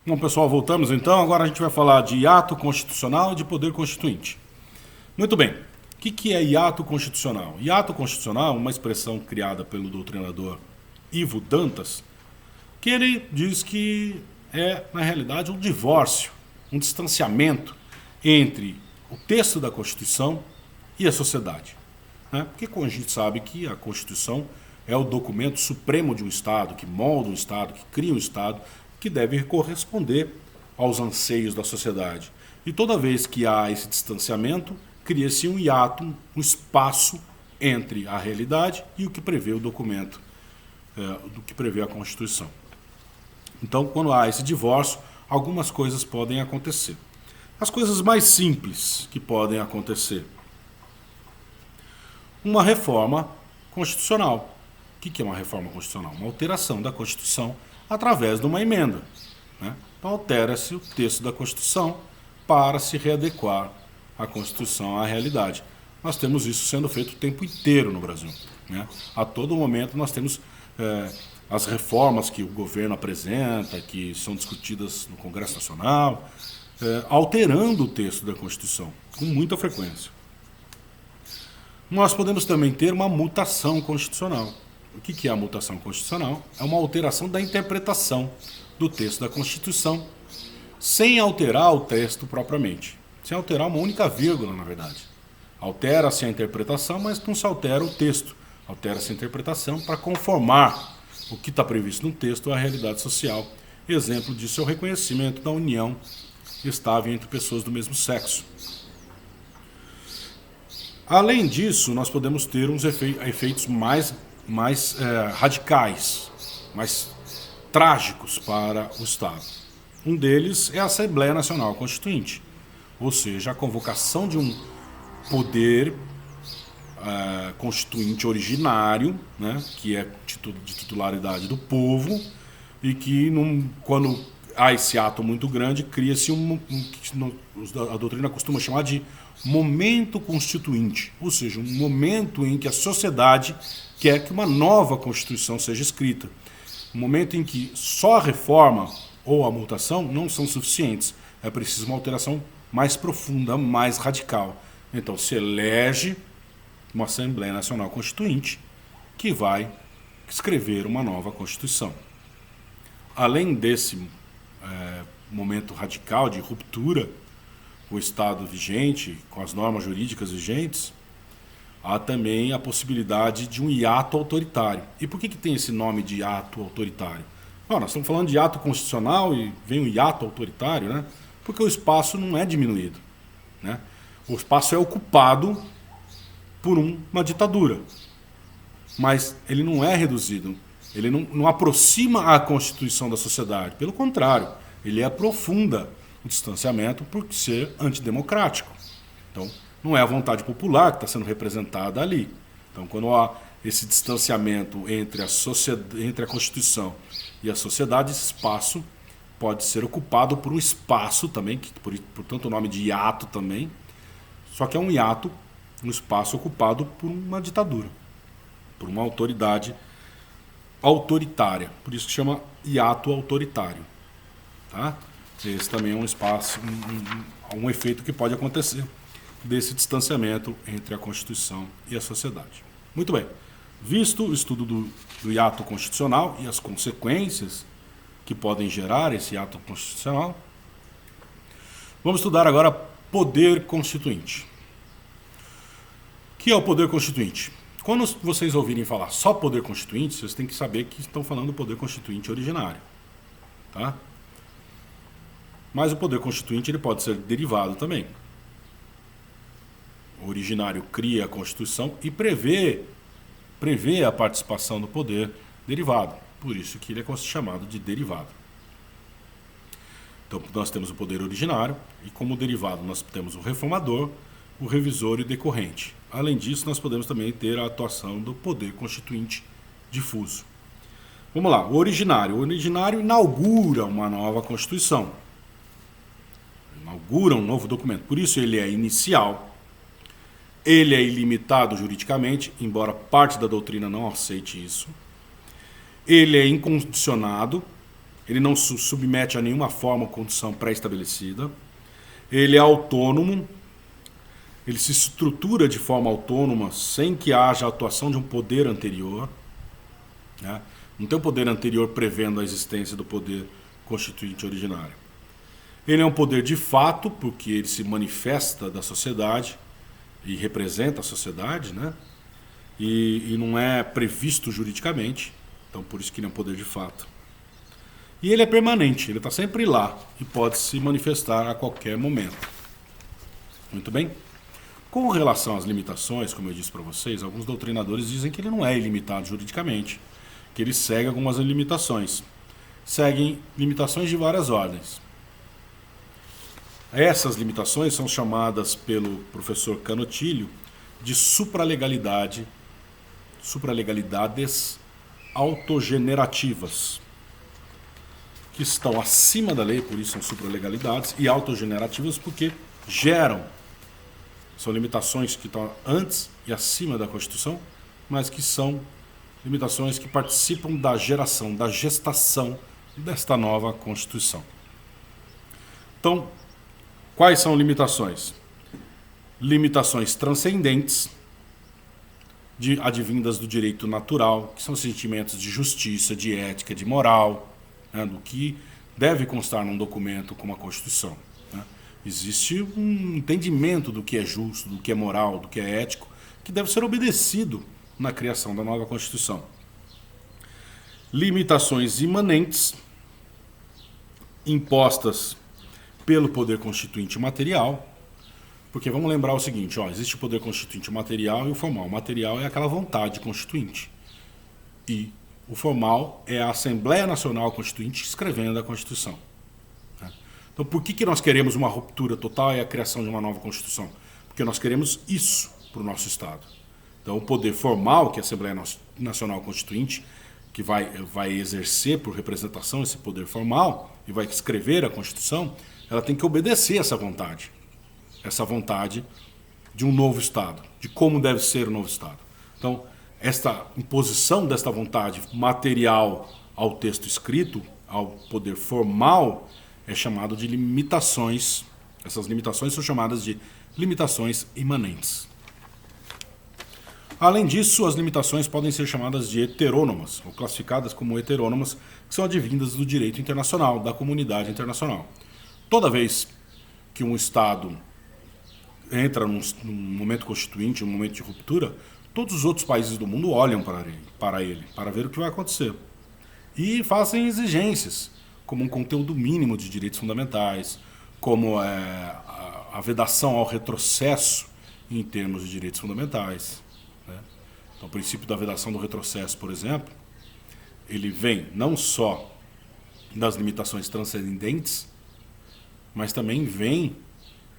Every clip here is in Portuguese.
Bom, pessoal, voltamos então. Agora a gente vai falar de hiato constitucional e de poder constituinte. Muito bem. O que é hiato constitucional? Hiato constitucional é uma expressão criada pelo doutrinador Ivo Dantas, que ele diz que é, na realidade, um divórcio, um distanciamento entre o texto da Constituição e a sociedade. Porque a gente sabe que a Constituição é o documento supremo de um Estado, que molda um Estado, que cria um Estado, que deve corresponder aos anseios da sociedade. E toda vez que há esse distanciamento, cria-se um hiato, um espaço entre a realidade e o que prevê o documento, do que prevê a Constituição. Então, quando há esse divórcio, algumas coisas podem acontecer. As coisas mais simples que podem acontecer. Uma reforma constitucional. O que é uma reforma constitucional? Uma alteração da Constituição através de uma emenda. Então, altera-se o texto da Constituição para se readequar a Constituição à realidade. Nós temos isso sendo feito o tempo inteiro no Brasil. A todo momento nós temos as reformas que o governo apresenta, que são discutidas no Congresso Nacional, alterando o texto da Constituição, com muita frequência. Nós podemos também ter uma mutação constitucional. O que é a mutação constitucional? É uma alteração da interpretação do texto da Constituição, sem alterar o texto propriamente. Sem alterar uma única vírgula, na verdade. Altera-se a interpretação, mas não se altera o texto. Altera-se a interpretação para conformar o que está previsto no texto à realidade social. Exemplo disso é o reconhecimento da união estável entre pessoas do mesmo sexo. Além disso, nós podemos ter uns efeitos mais radicais, mais trágicos para o Estado. Um deles é a Assembleia Nacional Constituinte, ou seja, a convocação de um poder constituinte originário, que é de titularidade do povo, e que quando há esse ato muito grande, cria-se a doutrina costuma chamar de momento constituinte, ou seja, um momento em que a sociedade quer que uma nova Constituição seja escrita. Um momento em que só a reforma ou a mutação não são suficientes. É preciso uma alteração mais profunda, mais radical. Então se elege uma Assembleia Nacional Constituinte que vai escrever uma nova Constituição. Além desse momento radical de ruptura com o Estado vigente, com as normas jurídicas vigentes, há também a possibilidade de um hiato autoritário. E por que tem esse nome de hiato autoritário? Nós estamos falando de hiato constitucional e vem um hiato autoritário, porque o espaço não é diminuído. O espaço é ocupado por uma ditadura, mas ele não é reduzido, ele não aproxima a Constituição da sociedade, pelo contrário, ele aprofunda o distanciamento por ser antidemocrático. Então, não é a vontade popular que está sendo representada ali. Então, quando há esse distanciamento entre a Constituição e a sociedade, esse espaço pode ser ocupado por um espaço também, que portanto o nome de hiato também, só que é um hiato, um espaço ocupado por uma ditadura, por uma autoridade autoritária. Por isso que chama hiato autoritário. Esse também é um espaço, um efeito que pode acontecer desse distanciamento entre a Constituição e a sociedade. Muito bem. Visto o estudo do hiato constitucional e as consequências que podem gerar esse hiato constitucional, vamos estudar agora poder constituinte. O que é o poder constituinte? Quando vocês ouvirem falar só poder constituinte, vocês têm que saber que estão falando do poder constituinte originário. Mas o poder constituinte ele pode ser derivado também. O originário cria a Constituição e prevê a participação do poder derivado. Por isso que ele é chamado de derivado. Então nós temos o poder originário e como derivado nós temos o reformador, o revisor e o decorrente. Além disso, nós podemos também ter a atuação do poder constituinte difuso. Vamos lá, o originário. O originário inaugura uma nova Constituição. Inaugura um novo documento. Por isso ele é inicial. Ele é ilimitado juridicamente, embora parte da doutrina não aceite isso. Ele é incondicionado, ele não submete a nenhuma forma ou condição pré-estabelecida, ele é autônomo, ele se estrutura de forma autônoma sem que haja atuação de um poder anterior, né? Não tem um poder anterior prevendo a existência do poder constituinte originário. Ele é um poder de fato, porque ele se manifesta da sociedade e representa a sociedade, né? E não é previsto juridicamente, então por isso que ele é um poder de fato. E ele é permanente, ele está sempre lá e pode se manifestar a qualquer momento. Muito bem? Com relação às limitações, como eu disse para vocês, alguns doutrinadores dizem que ele não é ilimitado juridicamente, que ele segue algumas limitações. Seguem limitações de várias ordens. Essas limitações são chamadas pelo professor Canotilho de supralegalidades autogenerativas, que estão acima da lei, por isso são supralegalidades, e autogenerativas porque geram. São limitações que estão antes e acima da Constituição, mas que são limitações que participam da geração, da gestação desta nova Constituição. Então, quais são limitações? Limitações transcendentes, advindas do direito natural, que são sentimentos de justiça, de ética, de moral, né, do que deve constar num documento como a Constituição. Né? Existe um entendimento do que é justo, do que é moral, do que é ético, que deve ser obedecido na criação da nova Constituição. Limitações imanentes, impostas pelo poder constituinte material, porque vamos lembrar o seguinte, existe o poder constituinte material e o formal. O material é aquela vontade constituinte. E o formal é a Assembleia Nacional Constituinte escrevendo a Constituição. Então por que nós queremos uma ruptura total e a criação de uma nova Constituição? Porque nós queremos isso para o nosso Estado. Então o poder formal, que é a Assembleia Nacional Constituinte, que vai exercer por representação esse poder formal e vai escrever a Constituição, ela tem que obedecer essa vontade de um novo Estado, de como deve ser o novo Estado. Então, esta imposição desta vontade material ao texto escrito, ao poder formal, é chamado de limitações. Essas limitações são chamadas de limitações imanentes. Além disso, as limitações podem ser chamadas de heterônomas, ou classificadas como heterônomas, que são advindas do direito internacional, da comunidade internacional. Toda vez que um Estado entra num momento constituinte, num momento de ruptura, todos os outros países do mundo olham para ele, para ver o que vai acontecer. E fazem exigências, como um conteúdo mínimo de direitos fundamentais, como a vedação ao retrocesso em termos de direitos fundamentais. Né? Então, o princípio da vedação do retrocesso, por exemplo, ele vem não só das limitações transcendentes, mas também vem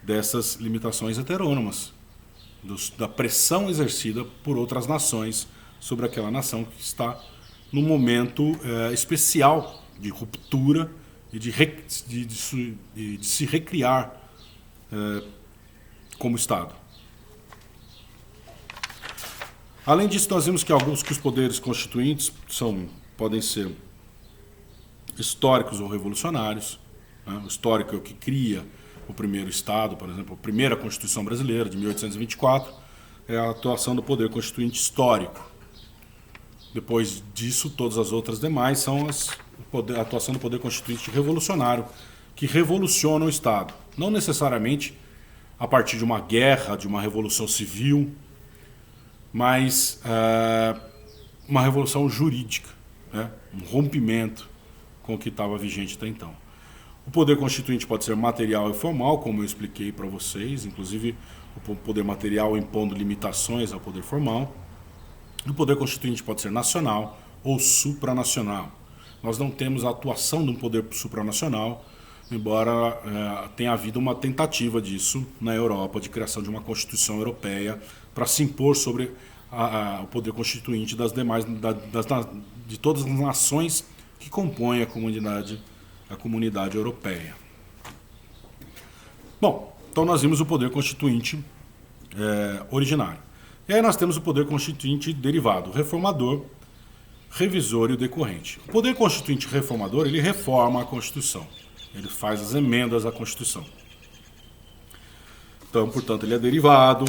dessas limitações heterônomas, da pressão exercida por outras nações sobre aquela nação que está num momento especial de ruptura e de se recriar como Estado. Além disso, nós vimos que os poderes constituintes podem ser históricos ou revolucionários. Né? O histórico é o que cria o primeiro Estado, por exemplo, a primeira Constituição Brasileira, de 1824, é a atuação do poder constituinte histórico. Depois disso, todas as outras demais são a atuação do poder constituinte revolucionário, que revoluciona o Estado. Não necessariamente a partir de uma guerra, de uma revolução civil, mas uma revolução jurídica, né? Um rompimento com o que estava vigente até então. O poder constituinte pode ser material e formal, como eu expliquei para vocês, inclusive o poder material impondo limitações ao poder formal. O poder constituinte pode ser nacional ou supranacional. Nós não temos a atuação de um poder supranacional, embora tenha havido uma tentativa disso na Europa, de criação de uma Constituição Europeia para se impor sobre o poder constituinte de todas as nações que compõem a comunidade europeia. Bom, então nós vimos o poder constituinte originário. E aí nós temos o poder constituinte derivado, reformador, revisor e o decorrente. O poder constituinte reformador, ele reforma a Constituição. Ele faz as emendas à Constituição. Então, portanto, ele é derivado,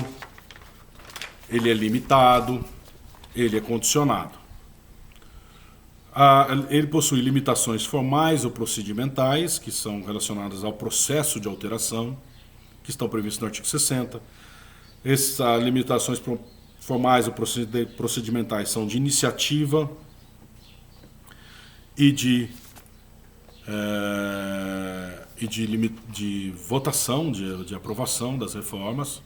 ele é limitado, ele é condicionado. Ele possui limitações formais ou procedimentais, que são relacionadas ao processo de alteração, que estão previstas no artigo 60. Essas limitações formais ou procedimentais são de iniciativa e de votação, de aprovação das reformas.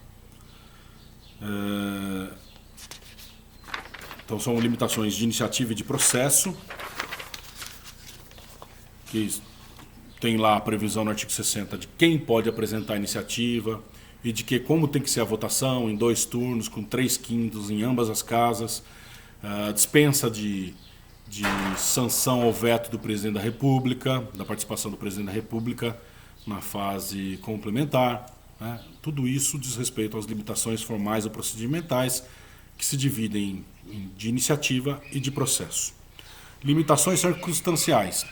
Então são limitações de iniciativa e de processo, que tem lá a previsão no artigo 60 de quem pode apresentar a iniciativa e de que como tem que ser a votação em 2 turnos, com 3/5 em ambas as casas, dispensa de sanção ao veto do presidente da República, da participação do presidente da República na fase complementar, né? Tudo isso diz respeito às limitações formais ou procedimentais, que se dividem de iniciativa e de processo. Limitações circunstanciais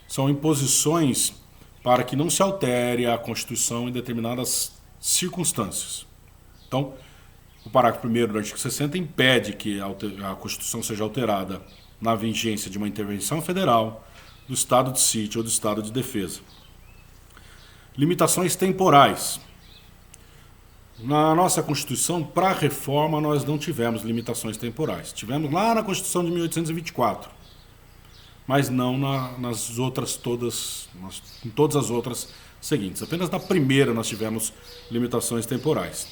são imposições para que não se altere a Constituição em determinadas circunstâncias. Então, o parágrafo 1º do artigo 60 impede que a Constituição seja alterada na vigência de uma intervenção federal, do estado de sítio ou do estado de defesa. Limitações temporais. Na nossa Constituição, para a reforma, nós não tivemos limitações temporais. Tivemos lá na Constituição de 1824, mas não nas outras todas, em todas as outras seguintes. Apenas na primeira nós tivemos limitações temporais.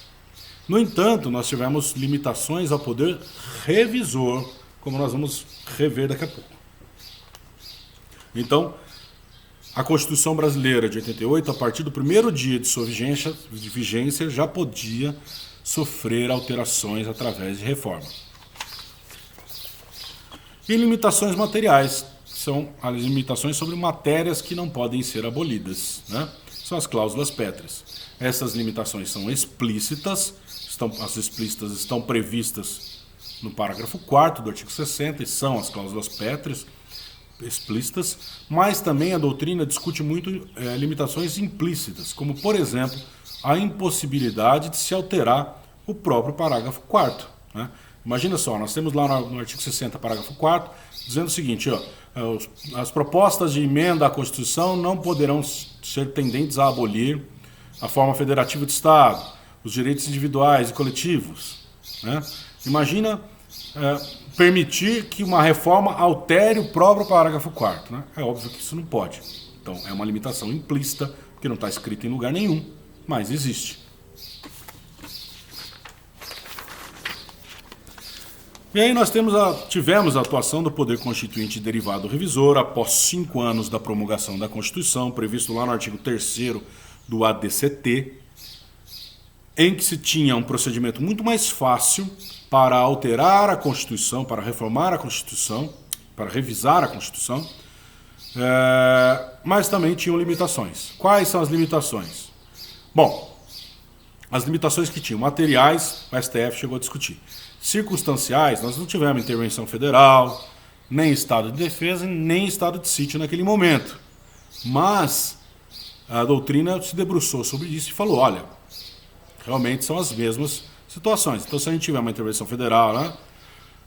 No entanto, nós tivemos limitações ao poder revisor, como nós vamos rever daqui a pouco. Então, a Constituição brasileira de 88, a partir do primeiro dia de sua vigência, já podia sofrer alterações através de reforma. E limitações materiais, são as limitações sobre matérias que não podem ser abolidas, né? São as cláusulas pétreas. Essas limitações são explícitas, as explícitas estão previstas no parágrafo 4º do artigo 60, e são as cláusulas pétreas explícitas, mas também a doutrina discute muito limitações implícitas, como, por exemplo, a impossibilidade de se alterar o próprio parágrafo 4º, né? Imagina só, nós temos lá no artigo 60, parágrafo 4º, dizendo o seguinte, as propostas de emenda à Constituição não poderão ser tendentes a abolir a forma federativa do Estado, os direitos individuais e coletivos, né? Imagina permitir que uma reforma altere o próprio parágrafo 4º, né? É óbvio que isso não pode. Então é uma limitação implícita, porque não está escrito em lugar nenhum, mas existe. E aí nós tivemos a atuação do Poder Constituinte derivado revisor após 5 anos da promulgação da Constituição, previsto lá no artigo 3º do ADCT, em que se tinha um procedimento muito mais fácil para alterar a Constituição, para reformar a Constituição, para revisar a Constituição, mas também tinham limitações. Quais são as limitações? Bom, as limitações que tinham materiais, o STF chegou a discutir. Circunstanciais, nós não tivemos intervenção federal, nem estado de defesa, nem estado de sítio naquele momento. Mas a doutrina se debruçou sobre isso e falou, olha, realmente são as mesmas situações. Então, se a gente tiver uma intervenção federal, né,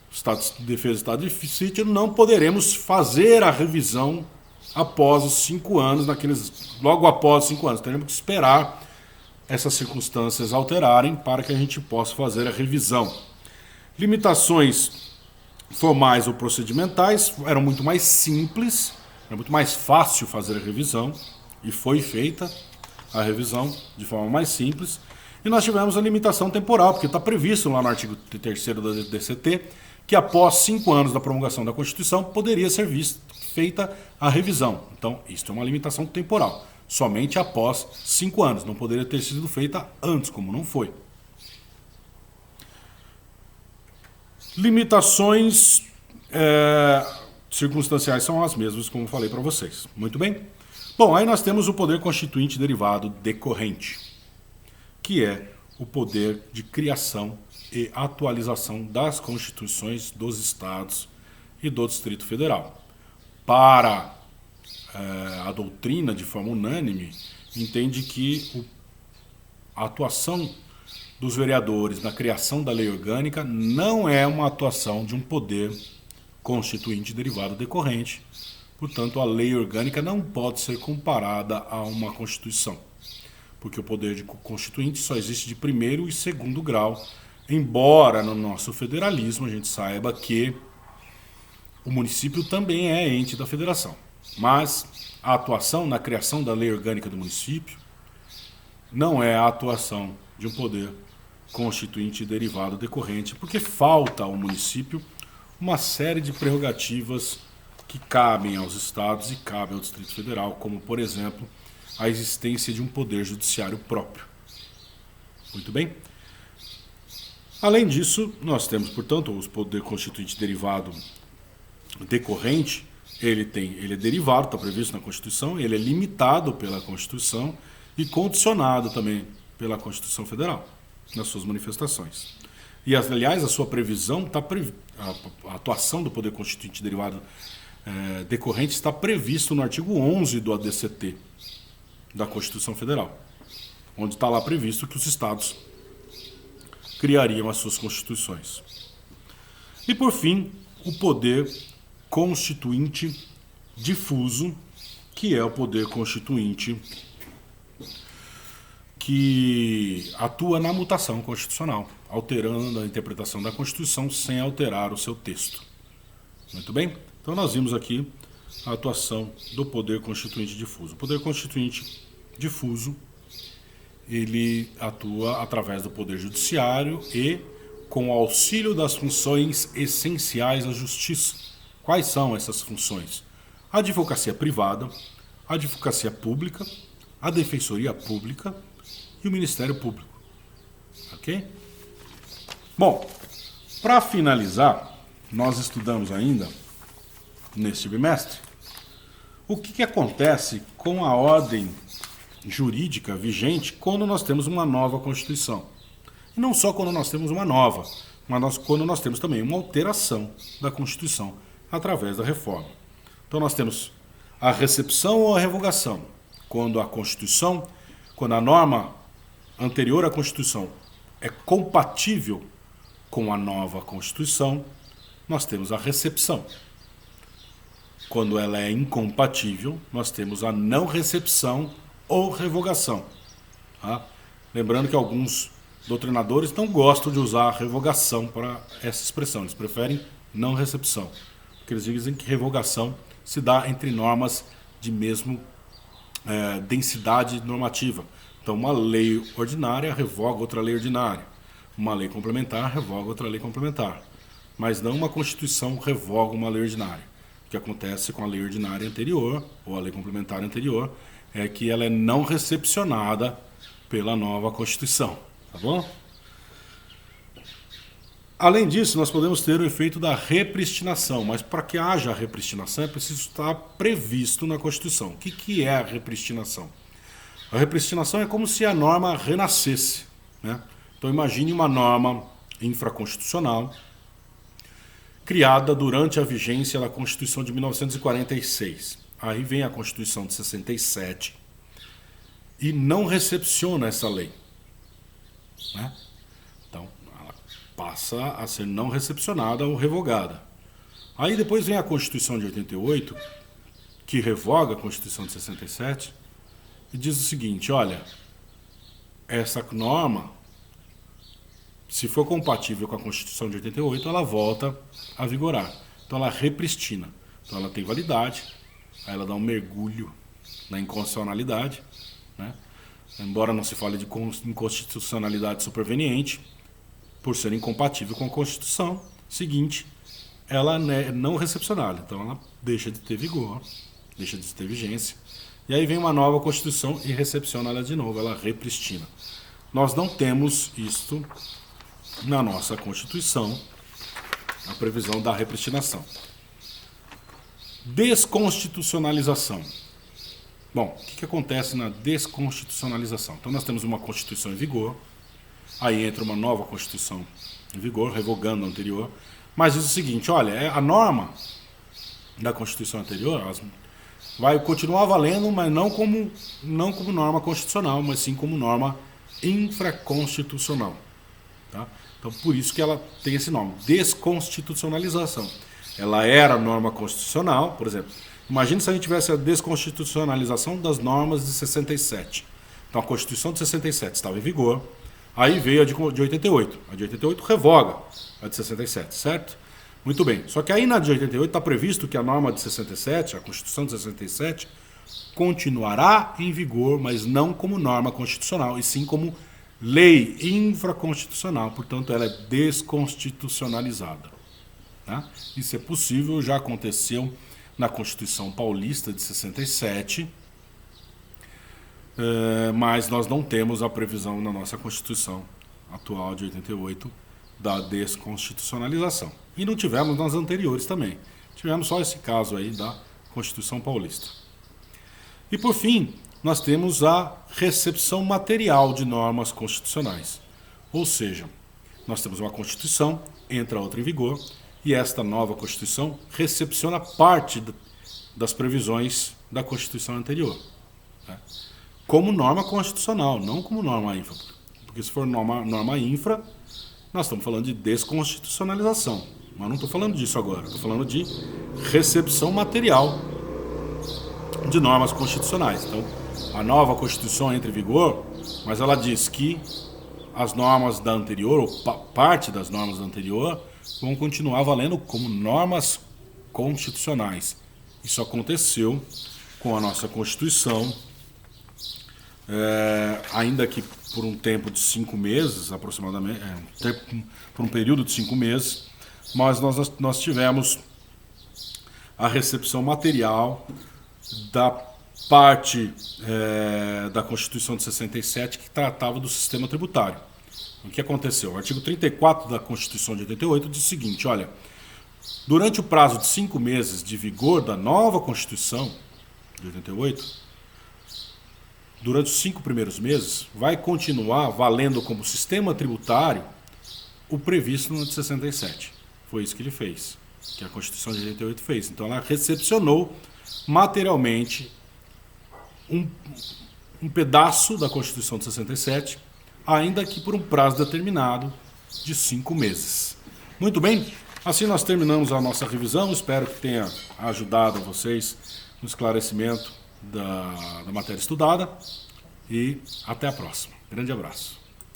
estado de defesa e estado de sítio, não poderemos fazer a revisão após os 5 anos, logo após os 5 anos. Teremos que esperar essas circunstâncias alterarem para que a gente possa fazer a revisão. Limitações formais ou procedimentais eram muito mais simples, era muito mais fácil fazer a revisão, e foi feita a revisão de forma mais simples. E nós tivemos a limitação temporal, porque está previsto lá no artigo 3º da DCT que após 5 anos da promulgação da Constituição poderia ser feita a revisão. Então, isso é uma limitação temporal, somente após 5 anos, não poderia ter sido feita antes, como não foi. Limitações circunstanciais são as mesmas, como falei para vocês. Muito bem? Bom, aí nós temos o poder constituinte derivado decorrente, que é o poder de criação e atualização das constituições dos estados e do Distrito Federal. Para a doutrina, de forma unânime, entende que a atuação dos vereadores na criação da lei orgânica não é uma atuação de um poder constituinte derivado decorrente. Portanto, a lei orgânica não pode ser comparada a uma Constituição, porque o poder constituinte só existe de primeiro e segundo grau, embora no nosso federalismo a gente saiba que o município também é ente da federação. Mas a atuação na criação da lei orgânica do município não é a atuação de um poder constituinte derivado decorrente, porque falta ao município uma série de prerrogativas que cabem aos estados e cabem ao Distrito Federal, como, por exemplo, a existência de um poder judiciário próprio. Muito bem? Além disso, nós temos, portanto, o poder constituinte derivado decorrente. Ele é derivado, está previsto na Constituição, ele é limitado pela Constituição e condicionado também pela Constituição Federal, nas suas manifestações. E, aliás, a sua previsão, a atuação do poder constituinte derivado decorrente está previsto no artigo 11 do ADCT, da Constituição Federal, onde está lá previsto que os estados criariam as suas constituições. E, por fim, o poder constituinte difuso, que é o poder constituinte que atua na mutação constitucional, alterando a interpretação da Constituição sem alterar o seu texto. Muito bem? Então nós vimos aqui a atuação do poder constituinte difuso. O poder constituinte difuso, ele atua através do poder judiciário e com o auxílio das funções essenciais da justiça. Quais são essas funções? A advocacia privada, a advocacia pública, a defensoria pública e o Ministério Público. Ok? Bom, para finalizar, nós estudamos ainda, neste bimestre, o que acontece com a ordem jurídica vigente quando nós temos uma nova Constituição. E não só quando nós temos uma nova, mas quando nós temos também uma alteração da Constituição através da reforma. Então nós temos a recepção ou a revogação. Quando a norma anterior à Constituição é compatível com a nova Constituição, nós temos a recepção. Quando ela é incompatível, nós temos a não recepção ou revogação. Tá? Lembrando que alguns doutrinadores não gostam de usar a revogação para essa expressão, eles preferem não recepção. Porque eles dizem que revogação se dá entre normas de mesmo densidade normativa. Então, uma lei ordinária revoga outra lei ordinária. Uma lei complementar revoga outra lei complementar. Mas não uma Constituição revoga uma lei ordinária. O que acontece com a lei ordinária anterior, ou a lei complementar anterior, é que ela é não recepcionada pela nova Constituição. Tá bom? Além disso, nós podemos ter o efeito da repristinação, mas para que haja a repristinação é preciso estar previsto na Constituição. O que é a repristinação? A repristinação é como se a norma renascesse, né? Então imagine uma norma infraconstitucional criada durante a vigência da Constituição de 1946. Aí vem a Constituição de 67 e não recepciona essa lei, né? Então ela passa a ser não recepcionada ou revogada. Aí depois vem a Constituição de 88, que revoga a Constituição de 67 e diz o seguinte: olha, essa norma, se for compatível com a Constituição de 88, ela volta a vigorar. Então ela repristina. Então ela tem validade, aí ela dá um mergulho na inconstitucionalidade, né? Embora não se fale de inconstitucionalidade superveniente, por ser incompatível com a Constituição seguinte, ela é não recepcionada. Então ela deixa de ter vigor, deixa de ter vigência. E aí vem uma nova Constituição e recepciona ela de novo, ela repristina. Nós não temos isto na nossa Constituição, a previsão da repristinação. Desconstitucionalização. Bom, o que acontece na desconstitucionalização? Então nós temos uma Constituição em vigor, aí entra uma nova Constituição em vigor, revogando a anterior, mas diz o seguinte, olha, a norma da Constituição anterior vai continuar valendo, mas não como norma constitucional, mas sim como norma infraconstitucional. Tá? Então, por isso que ela tem esse nome, desconstitucionalização. Ela era norma constitucional, por exemplo. Imagine se a gente tivesse a desconstitucionalização das normas de 67. Então, a Constituição de 67 estava em vigor, aí veio a de 88. A de 88 revoga a de 67, certo? Muito bem. Só que aí na de 88 está previsto que a norma de 67, a Constituição de 67, continuará em vigor, mas não como norma constitucional, e sim como lei infraconstitucional. Portanto, ela é desconstitucionalizada. Tá? Isso é possível, já aconteceu na Constituição Paulista de 67, mas nós não temos a previsão na nossa Constituição atual de 88 da desconstitucionalização. E não tivemos nas anteriores também. Tivemos só esse caso aí da Constituição Paulista. E por fim, nós temos a recepção material de normas constitucionais. Ou seja, nós temos uma Constituição, entra outra em vigor, e esta nova Constituição recepciona parte das previsões da Constituição anterior. Né? Como norma constitucional, não como norma infra. Porque se for norma infra, nós estamos falando de desconstitucionalização. Mas não estou falando disso agora. Estou falando de recepção material de normas constitucionais. Então, a nova Constituição entra em vigor, mas ela diz que as normas da anterior, ou parte das normas da anterior, vão continuar valendo como normas constitucionais. Isso aconteceu com a nossa Constituição, ainda que por um tempo de 5 meses, aproximadamente, por um período de 5 meses, mas nós tivemos a recepção material da parte da Constituição de 67 que tratava do sistema tributário. O que aconteceu? O artigo 34 da Constituição de 88 diz o seguinte, olha, durante o prazo de 5 meses de vigor da nova Constituição de 88, durante os 5 primeiros meses, vai continuar valendo como sistema tributário o previsto no de 67. Foi isso que ele fez, que a Constituição de 88 fez. Então ela recepcionou materialmente um pedaço da Constituição de 67, ainda que por um prazo determinado de 5 meses. Muito bem, assim nós terminamos a nossa revisão. Espero que tenha ajudado a vocês no esclarecimento da matéria estudada e até a próxima. Grande abraço.